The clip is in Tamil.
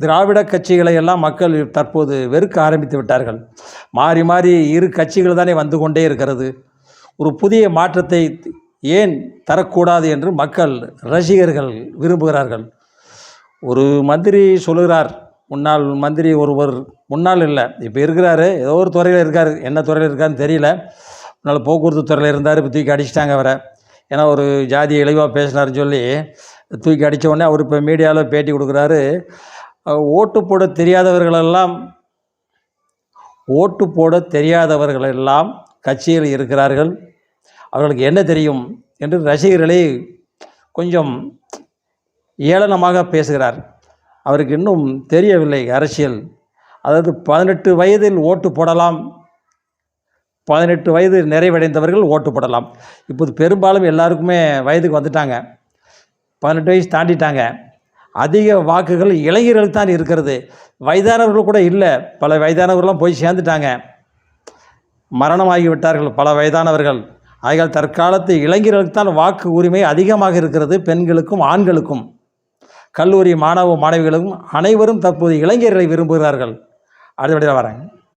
திராவிட கட்சிகளை எல்லாம் மக்கள் தற்போது வெறுக்க ஆரம்பித்து விட்டார்கள். மாறி மாறி இரு கட்சிகள் தானே வந்து கொண்டே இருக்கிறது. ஒரு புதிய மாற்றத்தை ஏன் தரக்கூடாது என்று மக்கள் ரசிகர்கள் விரும்புகிறார்கள். ஒரு மந்திரி சொல்லுகிறார், முன்னாள் மந்திரி ஒருவர், முன்னாள் இல்லை இப்போ இருக்கிறாரு, ஏதோ ஒரு துறையில் இருக்கார், என்ன துறையில் இருக்காருன்னு தெரியல. முன்னால் போக்குவரத்து துறையில் இருந்தார், இப்போ தூக்கி அடிச்சிட்டாங்க அவரை. ஏன்னா ஒரு ஜாதியை இழிவாக பேசினார்னு சொல்லி தூக்கி அடித்த உடனே அவர் இப்போ மீடியாவில் பேட்டி கொடுக்குறாரு. ஓட்டு போட தெரியாதவர்களெல்லாம் கட்சியில் இருக்கிறார்கள், அவர்களுக்கு என்ன தெரியும் என்று ரசிகர்களை கொஞ்சம் ஏளனமாக பேசுகிறார். அவருக்கு இன்னும் தெரியவில்லை அரசியல். அதாவது 18 வயதில் ஓட்டு போடலாம், 18 வயது நிறைவடைந்தவர்கள் ஓட்டு போடலாம். இப்போது பெரும்பாலும் எல்லாருக்குமே வயதுக்கு வந்துட்டாங்க, 18 வயசு தாண்டிட்டாங்க. அதிக வாக்குகள் இளைஞர்களுக்கு தான் இருக்கிறது, வயதானவர்கள் கூட இல்லை. பல வயதானவர்கள்லாம் போய் சேர்ந்துட்டாங்க, மரணமாகி விட்டார்கள் பல வயதானவர்கள். ஆகையால் தற்காலத்து இளைஞர்களுக்கு தான் வாக்கு உரிமை அதிகமாக இருக்கிறது, பெண்களுக்கும் ஆண்களுக்கும். கல்லூரி மாணவ மாணவிகளுக்கும் அனைவரும் தற்போது இளைஞர்களை விரும்புகிறார்கள். அடுத்தபடியாக வரேன்.